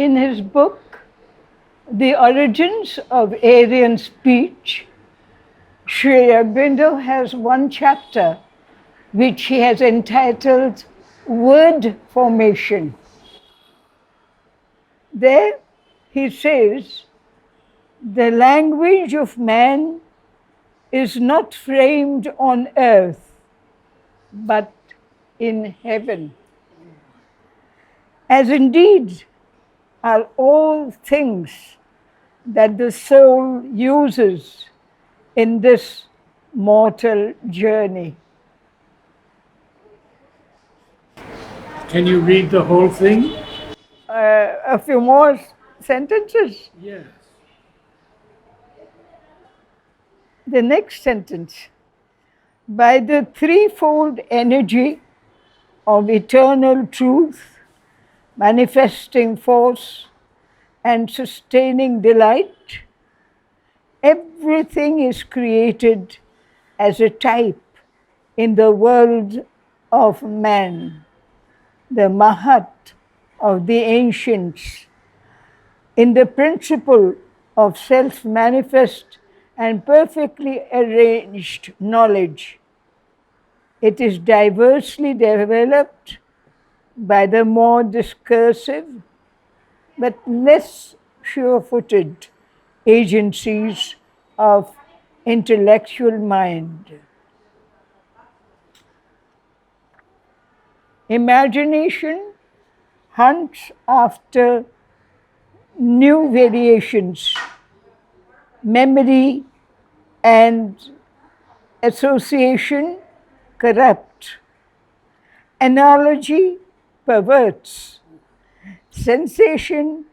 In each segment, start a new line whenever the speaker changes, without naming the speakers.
In his book, The Origins of Aryan Speech, Sri Aurobindo has one chapter which he has entitled Word Formation. There he says, the language of man is not framed on earth, but in heaven. As indeed are all things that the soul uses in this mortal journey.
Can you read the whole thing?
A few more sentences.
Yes.
The next sentence. By the threefold energy of eternal truth, manifesting force and sustaining delight, everything is created as a type in the world of man, the Mahat of the ancients, in the principle of self-manifest and perfectly arranged knowledge. It is diversely developed by the more discursive but less sure-footed agencies of intellectual mind. Imagination hunts after new variations. Memory and association corrupt. Analogy perverts. Sensation,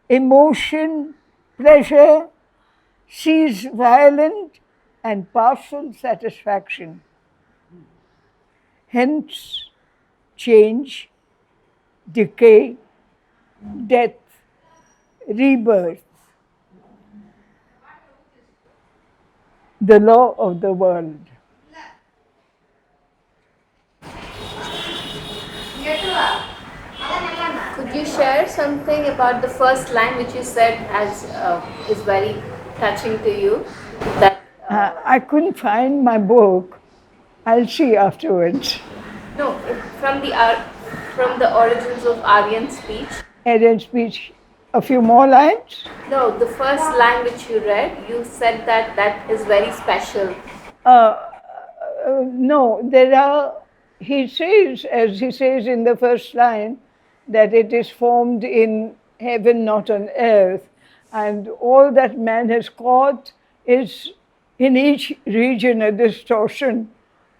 emotion, pleasure sees violent and partial satisfaction. Hence, change, decay, death, rebirth. The law of the world.
Could you share something about the first line which you said is very touching to you? That
I couldn't find my book. I'll see afterwards.
no, from the origins of Aryan speech.
Aryan speech, a few more lines.
No, the first line which you read, you said that is very special.
No, there are, he says, as he says in the first line, that it is formed in heaven, not on earth. And all that man has caught is in each region a distortion,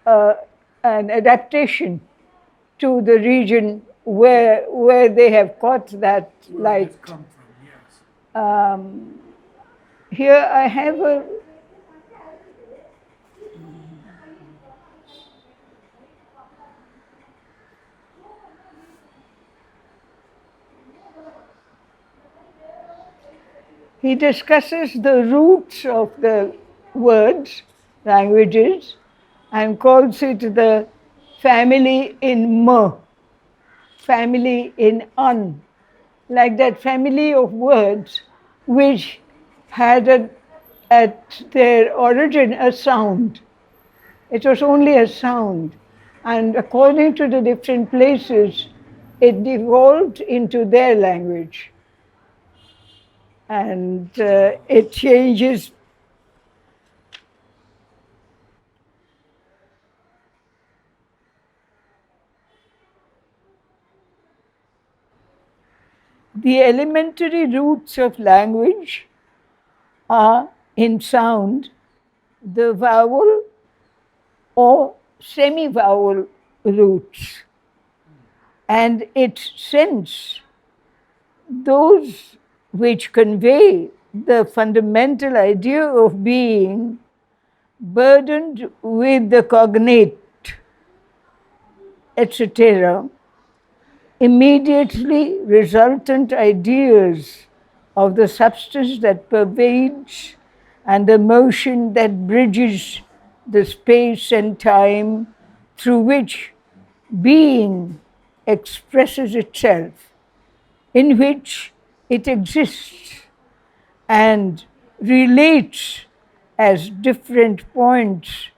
an adaptation to the region where they have caught that light.
It's come from, yes.
Here I have a he discusses the roots of the words, languages, and calls it the family in M, family in Un, like that family of words which had at their origin a sound. It was only a sound, and according to the different places, it devolved into their language. And it changes. The elementary roots of language are in sound the vowel or semi-vowel roots, and its sense those which convey the fundamental idea of being burdened with the cognate, etc., immediately resultant ideas of the substance that pervades and the motion that bridges the space and time through which being expresses itself, in which it exists and relates as different points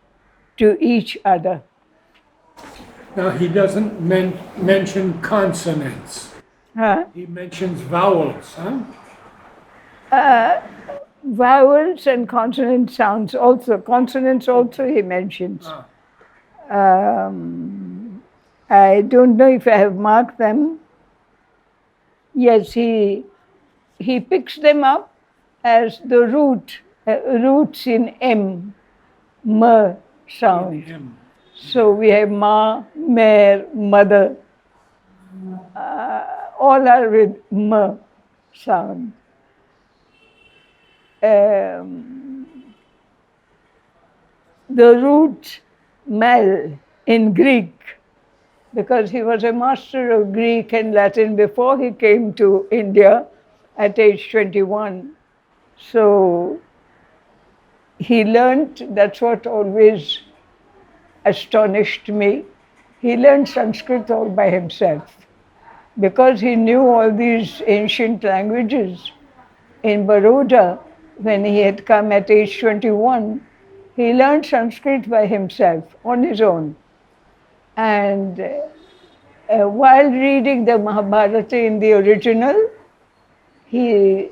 to each other.
Now, he doesn't mention consonants.
Huh?
He mentions vowels, huh?
Vowels and consonant sounds also. Consonants also he mentions. I don't know if I have marked them. Yes, he picks them up as the roots in M sound.
M.
So we have ma, mare, mother. All are with m sound. The root mal in Greek, because he was a master of Greek and Latin before he came to India at age 21. So he learned, that's what always astonished me, he learned Sanskrit all by himself. Because he knew all these ancient languages in Baroda, when he had come at age 21, he learned Sanskrit by himself, on his own. And while reading the Mahabharata in the original, he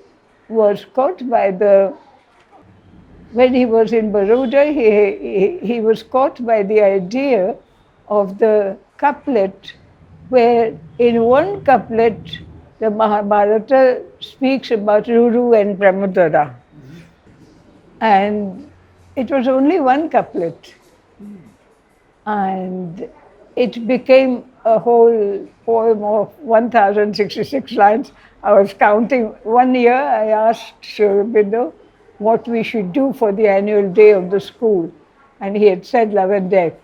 was caught by when he was in Baroda, he was caught by the idea of the couplet, where in one couplet, the Mahabharata speaks about Ruru and Pramodara. And it was only one couplet. And it became a whole poem of 1066 lines. I was counting. One year I asked Sri Aurobindo what we should do for the annual day of the school. And he had said love and death.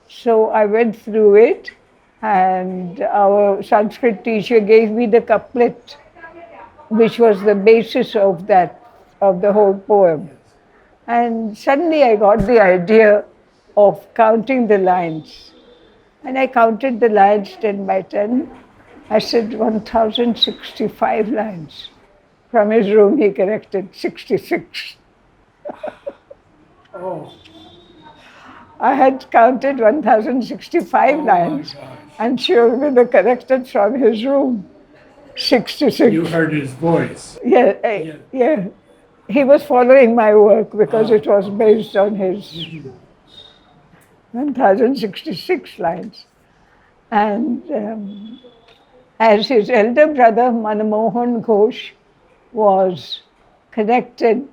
So I went through it, and our Sanskrit teacher gave me the couplet, which was the basis of the whole poem. And suddenly I got the idea of counting the lines. And I counted the lines 10 by 10. I said 1065 lines. From his room he corrected 66.
Oh,
I had counted 1065 lines, and Sri Aurobindo corrected from his room 66.
you heard his voice.
Yeah. He was following my work because it was based on his 1066 lines. And as his elder brother, Manmohan Ghosh, was connected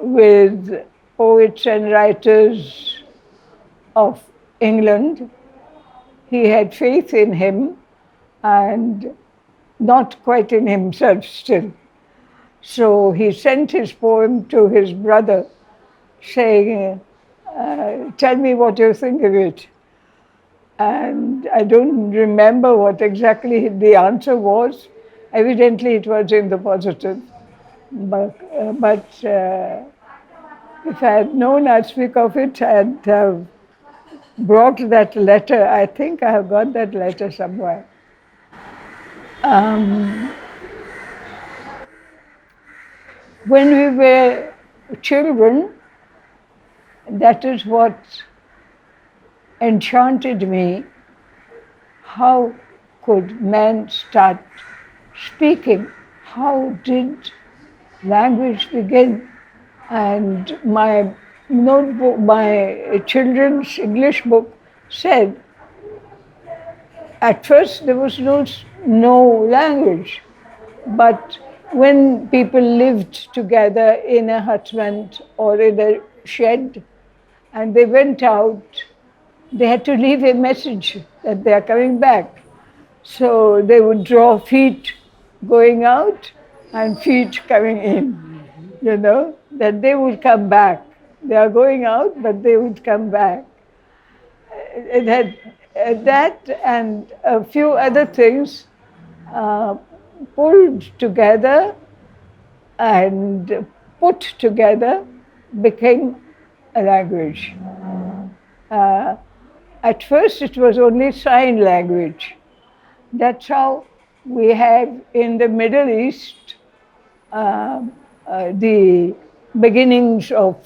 with poets and writers of England, he had faith in him and not quite in himself still. So he sent his poem to his brother saying, tell me what you think of it. And I don't remember what exactly the answer was. Evidently it was in the positive. But if I had known, I'd speak of it and have brought that letter. I think I have got that letter somewhere. When we were children, that is what enchanted me. How could man start speaking? How did language begin? And my notebook, my children's English book said, at first there was no language, but when people lived together in a hutment or in a shed and they went out, they had to leave a message that they are coming back. So they would draw feet going out and feet coming in, that they would come back. They are going out, but they would come back. It had that and a few other things pulled together and put together became a language. At first it was only sign language. That's how we have in the Middle East the beginnings of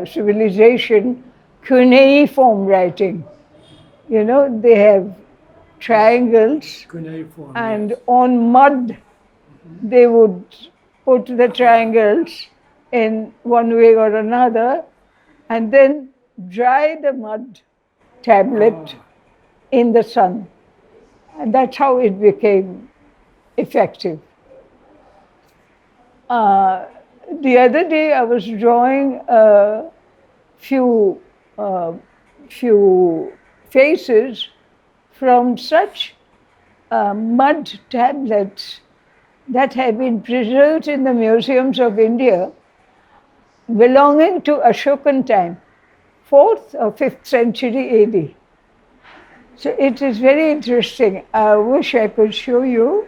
civilization, cuneiform writing. You know, they have triangles,
Cuneiform,
and
yes.
on mud they would put the triangles in one way or another and then dry the mud tablet in the sun. And that's how it became effective. The other day I was drawing a few, uh, few faces from such mud tablets that have been preserved in the museums of India belonging to Ashokan time, 4th or 5th century AD. So it is very interesting. I wish I could show you.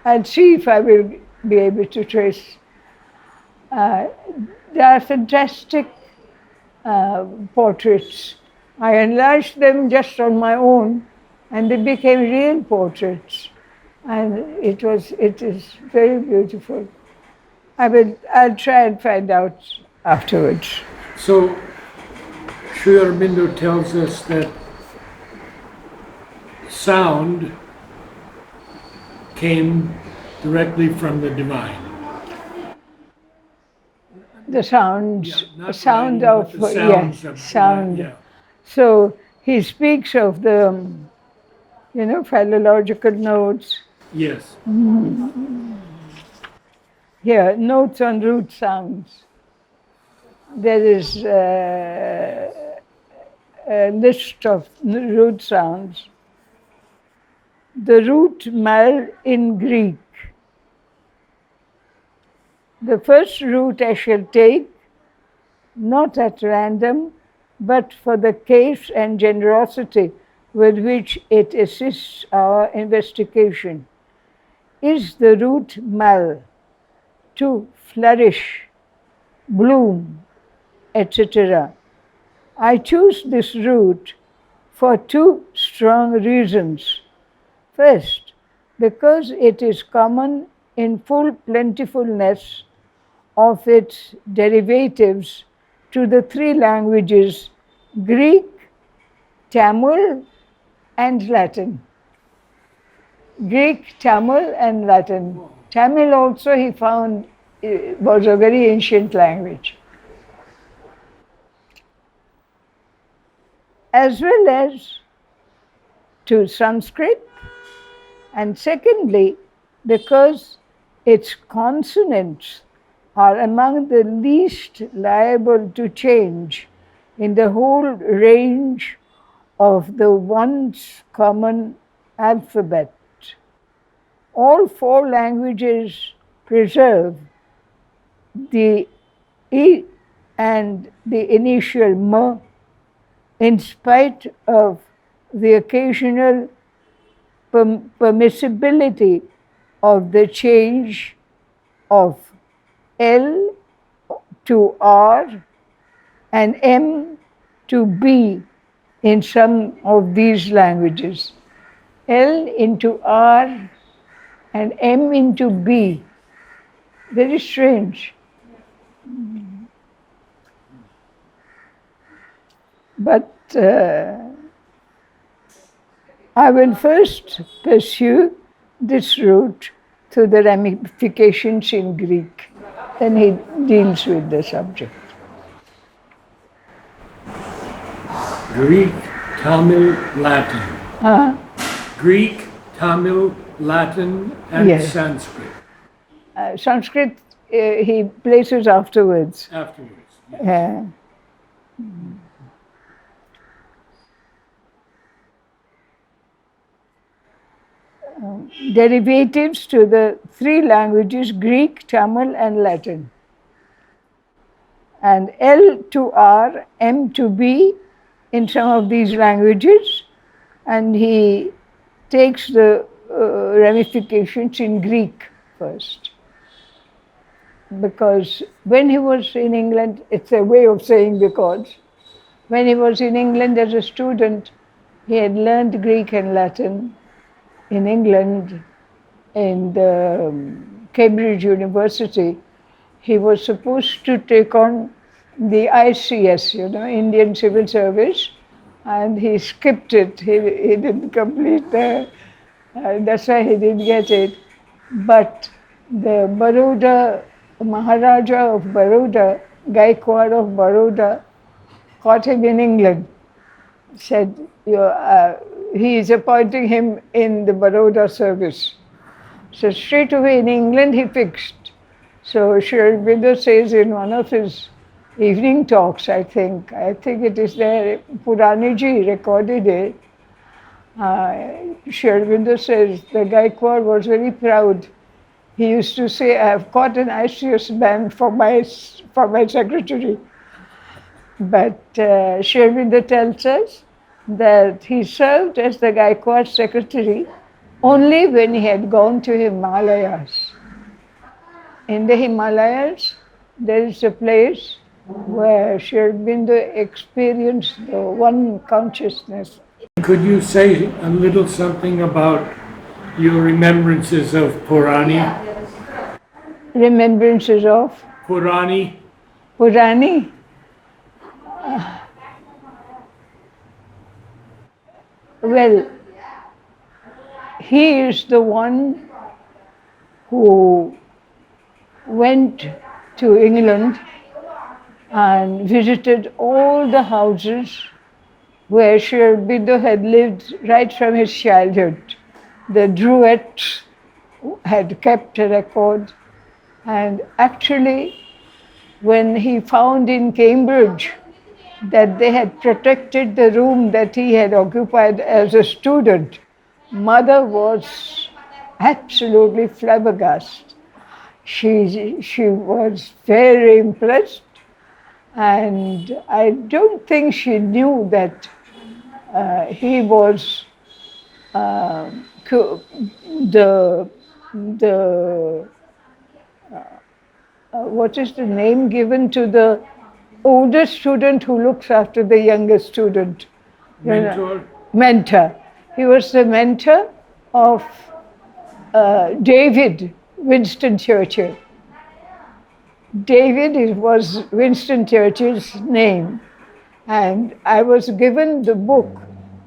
I'll see if I will be able to trace. They are fantastic portraits. I enlarged them just on my own and they became real portraits. And it is very beautiful. I'll try and find out afterwards.
So, Sri Aurobindo tells us that sound came directly from the divine.
The sounds,
Yeah, not
sound
writing,
of,
but the sounds of
sound.
yeah.
So he speaks of the, philological notes.
Yes.
Here, notes on root sounds. There is a list of root sounds. The root mal in Greek. The first root I shall take, not at random, but for the case and generosity with which it assists our investigation, is the root mal, to flourish, bloom, etc. I choose this root for two strong reasons. First, because it is common in full plentifulness of its derivatives to the three languages Greek, Tamil, and Latin. Greek, Tamil, and Latin. Tamil also he found was a very ancient language. As well as to Sanskrit, and secondly, because its consonants are among the least liable to change in the whole range of the once common alphabet. All four languages preserve the E and the initial M in spite of the occasional permissibility of the change of L to R and M to B in some of these languages. L into R and M into B. Very strange. But I will first pursue this route through the ramifications in Greek. Then he deals with the subject.
Greek, Tamil, Latin. Greek, Tamil, Latin, and
Yes.
Sanskrit.
Sanskrit he places afterwards.
Afterwards. Yes.
Derivatives to the three languages Greek, Tamil, and Latin. And L to R, M to B in some of these languages, and he takes the ramifications in Greek first. Because when he was in England, it's a way of saying because, when he was in England as a student, he had learned Greek and Latin. in England, in the Cambridge University, he was supposed to take on the ICS, Indian Civil Service, and he skipped it. He didn't complete that's why he didn't get it. But the Maharaja of Baroda, Gaikwad of Baroda, caught him in England, said, he is appointing him in the Baroda service. So straight away in England he fixed. So Sri Aurobindo says in one of his evening talks, I think it is there, Puraniji recorded it. Sri Aurobindo says the Gaikwad was very proud. He used to say, I have caught an ICS man for my secretary. But Sri Aurobindo tells us that he served as the Gaikwad secretary only when he had gone to Himalayas. In the Himalayas, there is a place where Sri Aurobindo experienced the one consciousness.
Could you say a little something about your remembrances of Purani?
Remembrances of?
Purani?
Purani? Well, he is the one who went to England and visited all the houses where Sri Aurobindo had lived right from his childhood. The Druids had kept a record, and actually when he found in Cambridge that they had protected the room that he had occupied as a student, Mother was absolutely flabbergasted. She was very impressed, and I don't think she knew that he was what is the name given to the older student who looks after the younger student?
Mentor?
Mentor. He was the mentor of David Winston Churchill. David was Winston Churchill's name, and I was given the book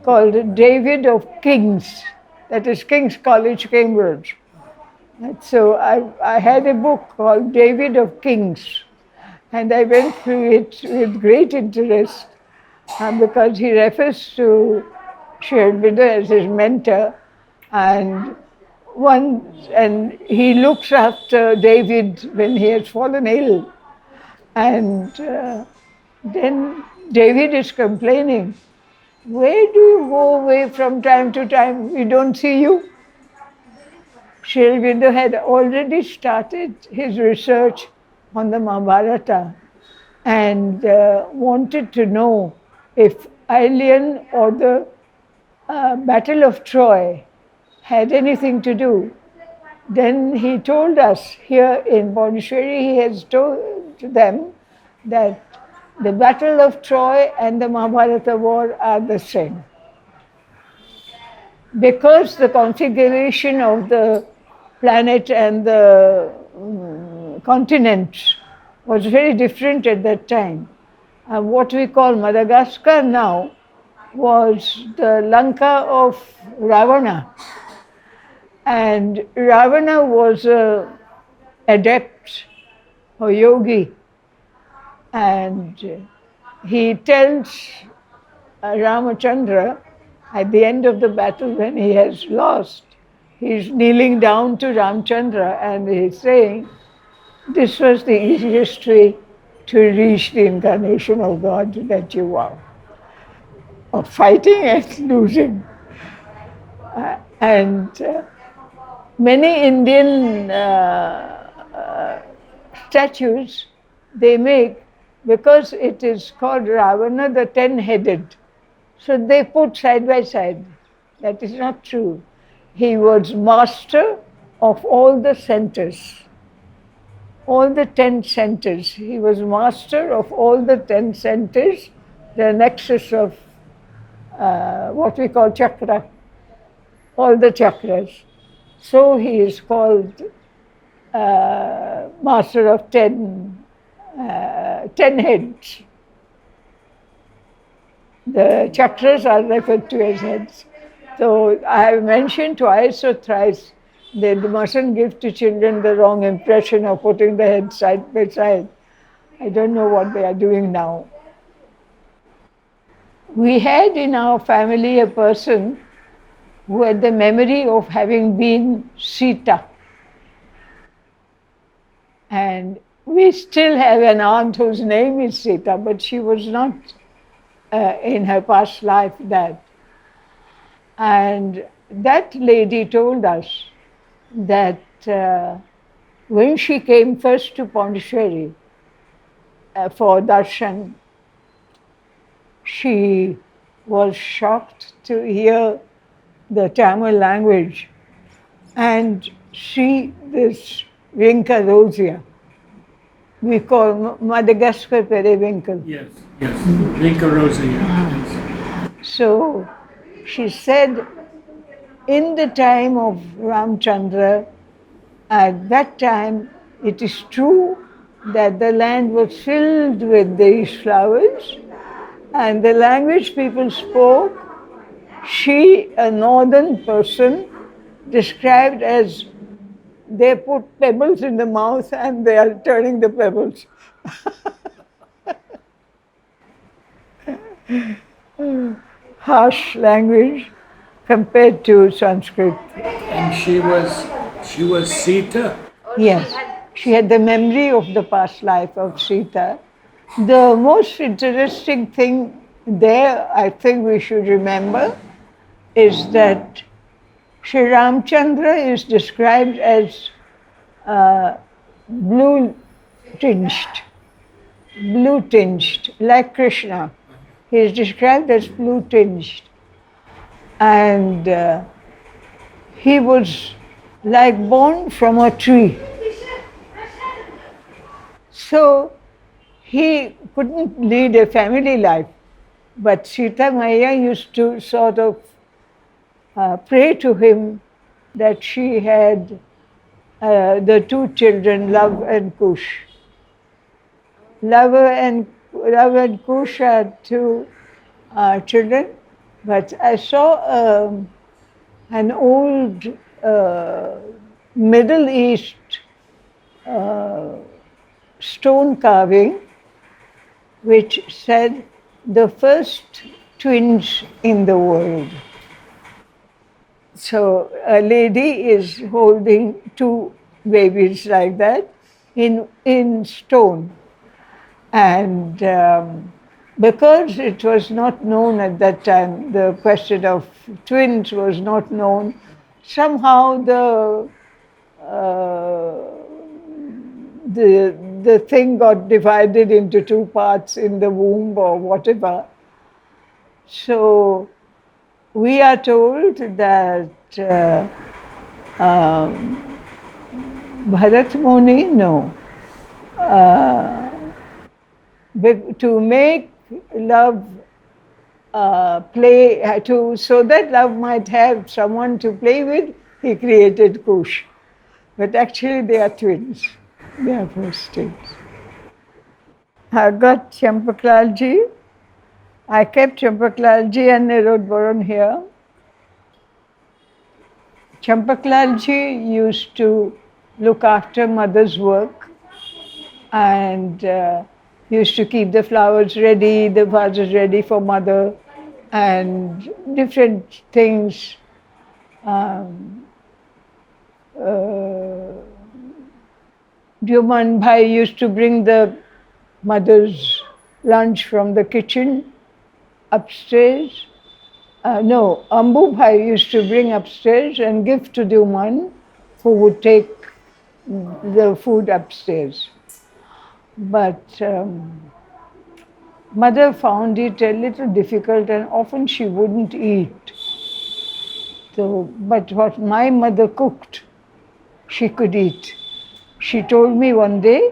called David of King's, that is King's College, Cambridge. And so I had a book called David of Kings, and I went through it with great interest because he refers to Sri Aurobindo as his mentor, and he looks after David when he has fallen ill. And then David is complaining, where do you go away from time to time? We don't see you. Sri Aurobindo had already started his research on the Mahabharata and wanted to know if Aelian or the Battle of Troy had anything to do. Then he told us here in Pondicherry, he has told them that the Battle of Troy and the Mahabharata war are the same. Because the configuration of the planet and the continents was very different at that time. What we call Madagascar now was the Lanka of Ravana. And Ravana was an adept or yogi, and he tells Ramachandra at the end of the battle when he has lost, he's kneeling down to Ramchandra and he's saying, this was the easiest way to reach the incarnation of God that you are, of fighting and losing. Many Indian statues they make, because it is called Ravana the 10-headed. So they put side by side. That is not true. He was master of all the centers, all the 10 centers. He was master of all the 10 centers, the nexus of what we call chakra. all the chakras. So he is called master of 10 heads. The chakras are referred to as heads. So I have mentioned twice or thrice that you mustn't give to children the wrong impression of putting the head side by side. I don't know what they are doing now. We had in our family a person who had the memory of having been Sita. And we still have an aunt whose name is Sita, but she was not in her past life that. And that lady told us that when she came first to Pondicherry for darshan, she was shocked to hear the Tamil language and see this Vinca rosea. We call Madagascar periwinkle.
Yes, yes. Vinca rosea. Yes.
So she said, in the time of Ramchandra, at that time, it is true that the land was filled with these flowers, and the language people spoke, she, a northern person, described as they put pebbles in the mouth and they are turning the pebbles. Harsh language compared to Sanskrit.
And she was Sita.
Yes, she had the memory of the past life of Sita. The most interesting thing there, I think we should remember, is that Sri Ramchandra is described as blue tinged, like Krishna. He is described as blue tinged. And he was like born from a tree. So he couldn't lead a family life. But Sita Maya used to sort of pray to him that she had the two children, Love and Kush. Love and Kush had two children, but I saw an old Middle East stone carving which said the first twins in the world. So a lady is holding two babies like that in stone. And because it was not known at that time, the question of twins was not known, somehow the thing got divided into two parts in the womb or whatever. So we are told that Bharat Muni, no. To make love play, so that love might have someone to play with, he created Kush. But actually they are twins. They are first twins. I got Champaklalji. I kept Champaklalji and Narad Baron here. Champaklalji used to look after mother's work and used to keep the flowers ready, the vases ready for mother, and different things. Dioman Bhai used to bring the mother's lunch from the kitchen upstairs. Ambu Bhai used to bring upstairs and give to Dioman, who would take the food upstairs. But mother found it a little difficult and often she wouldn't eat. So, but what my mother cooked, she could eat. She told me one day,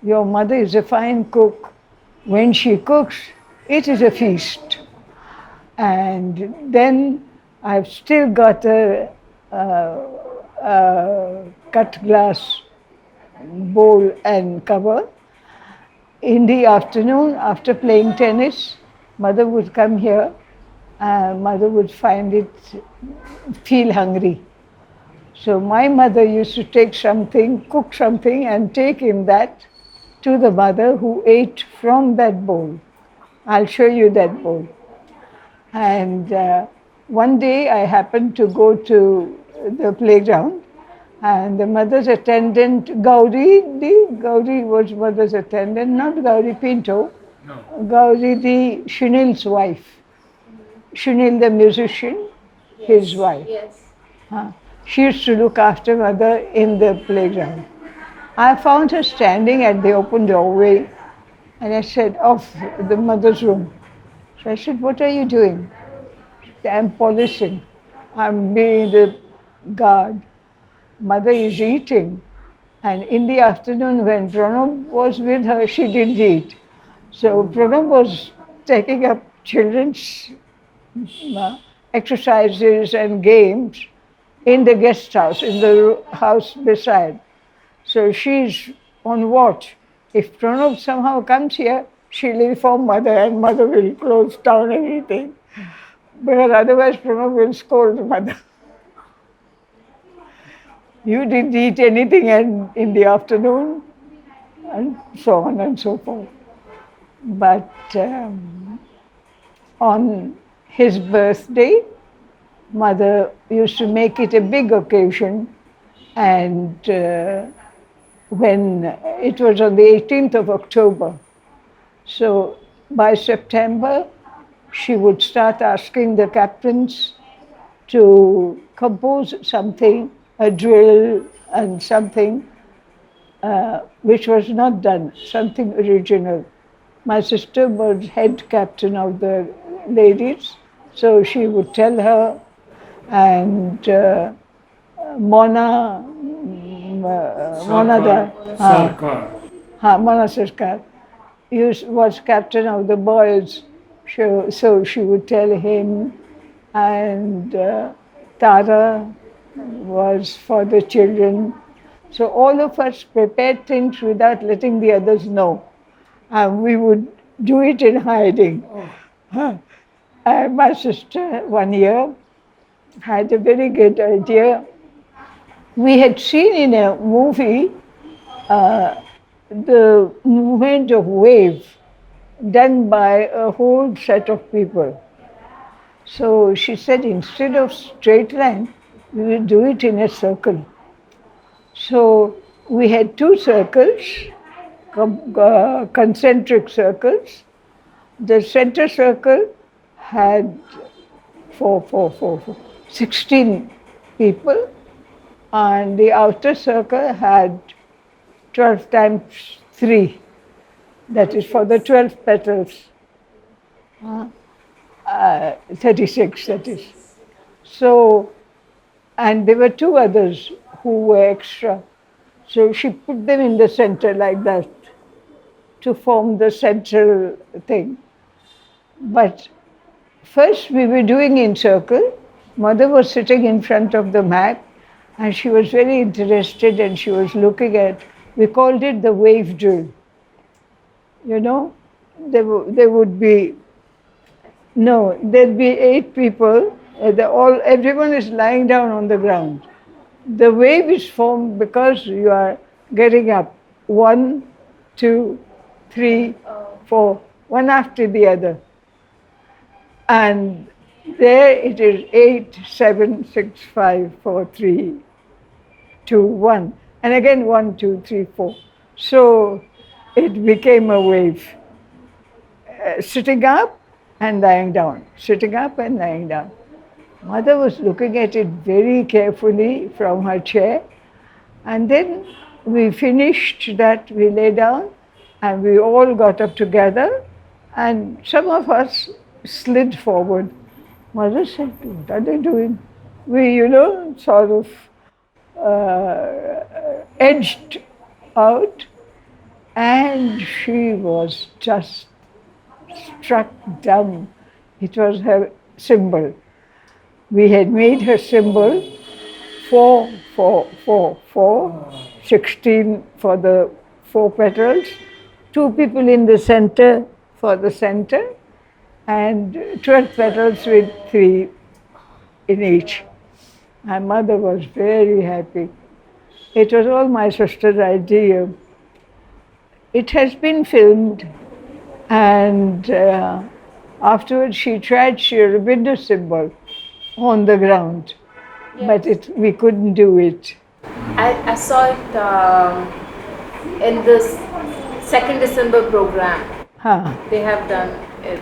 your mother is a fine cook. When she cooks, it is a feast. And then I've still got a cut glass bowl and cover. In the afternoon, after playing tennis, mother would come here. Mother would find it, feel hungry. So my mother used to take something, cook something, and take him that to the mother who ate from that bowl. I'll show you that bowl. And one day I happened to go to the playground, and the mother's attendant, Gauri was mother's attendant, not Gauri Pinto,
No.
Gauri the Shinil's wife. Shinil the musician, his wife.
Yes.
She used to look after mother in the playground. I found her standing at the open doorway, and I said, of the mother's room. So I said, what are you doing? She said, I'm polishing. I'm being the guard. Mother is eating. And in the afternoon when Pranab was with her, she didn't eat. So Pranab was taking up children's exercises and games in the guest house, in the house beside. So she's on watch. If Pranab somehow comes here, she'll inform mother and mother will close down everything. Because otherwise Pranab will scold mother. You didn't eat anything in the afternoon, and so on and so forth. But on his birthday, mother used to make it a big occasion, and when it was on the 18th of October, so by September, she would start asking the captains to compose something, a drill and something which was not done, something original. My sister was head captain of the ladies, so she would tell her, and Mona Sarkar was captain of the boys, so she would tell him, and Tara was for the children. So all of us prepared things without letting the others know. And we would do it in hiding. My sister, one year, had a very good idea. We had seen in a movie the movement of wave done by a whole set of people. So she said, instead of straight line, we will do it in a circle. So we had two circles, concentric circles. The center circle had 16 people, and the outer circle had 12 times 3. That is for the 12 petals. 36, that is. So, and there were two others who were extra. So she put them in the center like that to form the central thing. But first we were doing in circle. Mother was sitting in front of the mat and she was very interested and she was looking at, we called it the wave drill. You know, there would be, no, there'd be 8 people, everyone is lying down on the ground. The wave is formed because you are getting up 1, 2, 3, 4, one after the other. And there it is 8, 7, 6, 5, 4, 3, 2, 1. And again 1, 2, 3, 4. So it became a wave. Sitting up and lying down, sitting up and lying down. Mother was looking at it very carefully from her chair, and then we finished that, we lay down, and we all got up together, and some of us slid forward. Mother said, what are they doing? We, sort of edged out, and she was just struck dumb. It was her symbol. We had made her symbol 4, 4, 4, 4, 16 for the 4 petals, 2 people in the center for the center, and 12 petals with 3 in each. My mother was very happy. It was all my sister's idea. It has been filmed, and afterwards she tried Sri Aurobindo symbol on the ground, but we couldn't do it.
I saw it in this 2nd December program.
Huh.
They have done it.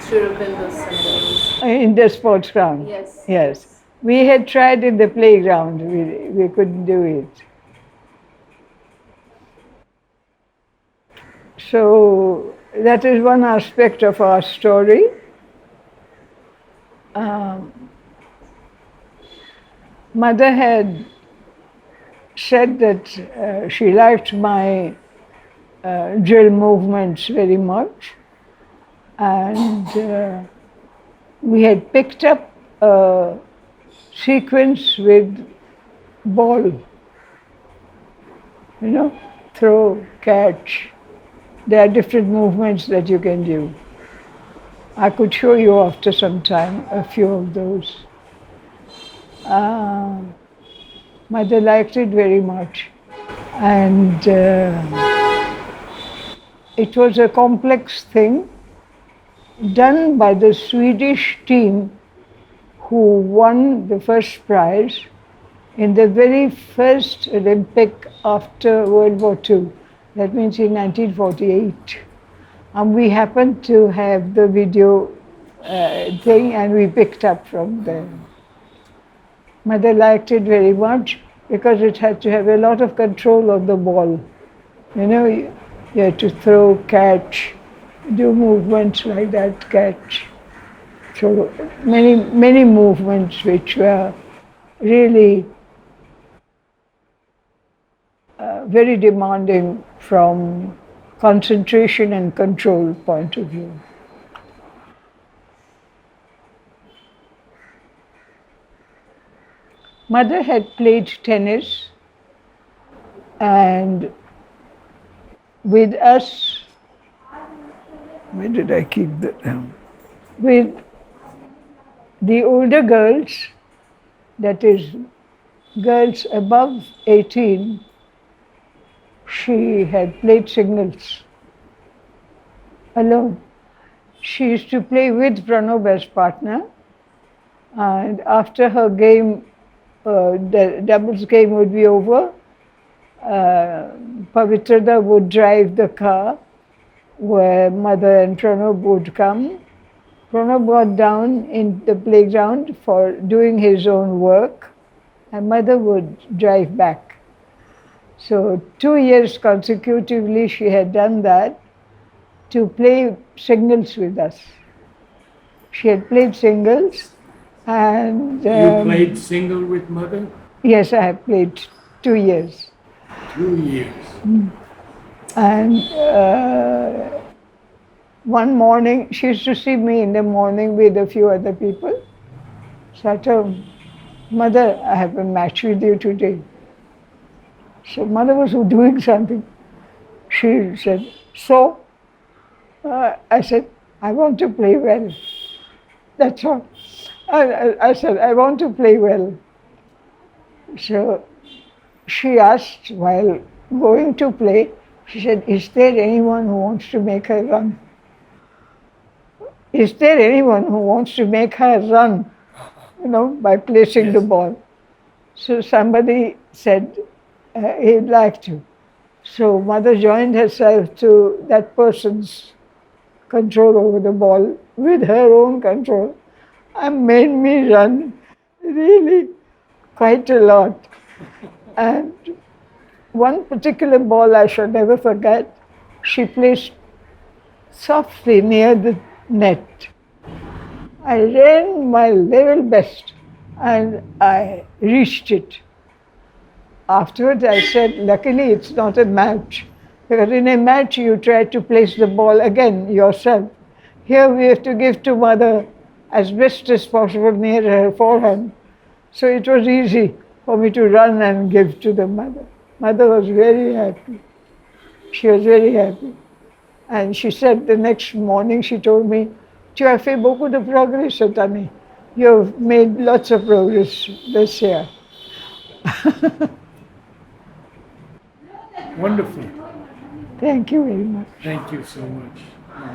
Sri Aurobindo symbols.
In the sports ground?
Yes.
Yes. We had tried in the playground, we couldn't do it. So that is one aspect of our story. Mother had said that she liked my drill movements very much, and we had picked up a sequence with ball, throw, catch. There are different movements that you can do. I could show you after some time a few of those. Mother liked it very much, and it was a complex thing done by the Swedish team who won the first prize in the very first Olympic after World War II. That means in 1948. And we happened to have the video thing, and we picked up from there. Mother liked it very much because it had to have a lot of control of the ball. You had to throw, catch, do movements like that, catch. So many movements which were really very demanding from concentration and control point of view. Mother had played tennis, and with us, where did I keep that down? With the older girls, that is, girls above 18, she had played singles alone. She used to play with Pranab as partner, and after her game, the doubles game would be over, Pavitrada would drive the car where Mother and Pranab would come. Pranab got down in the playground for doing his own work, and Mother would drive back. So 2 years consecutively she had done that to play singles with us. She had played singles, and
you played single with Mother?
Yes, I have played 2 years.
2 years.
And one morning, she used to see me in the morning with a few other people. So I told her, Mother, I have a match with you today. So Mother was doing something. She said, so? I said, I want to play well. That's all. I said, I want to play well. So she asked while going to play, she said, is there anyone who wants to make her run? Is there anyone who wants to make her run, by placing the ball? So somebody said he'd like to. So Mother joined herself to that person's control over the ball with her own control and made me run really quite a lot. And one particular ball I shall never forget, she placed softly near the net. I ran my level best and I reached it. Afterwards I said, luckily it's not a match, because in a match you try to place the ball again yourself. Here we have to give to Mother as best as possible near her forehead. So it was easy for me to run and give to the mother. Mother was very happy. She was very happy. And she said the next morning, she told me, Tu as fait beaucoup de progrès cette année. You've made lots of progress this year.
Wonderful.
Thank you very much.
Thank you so much.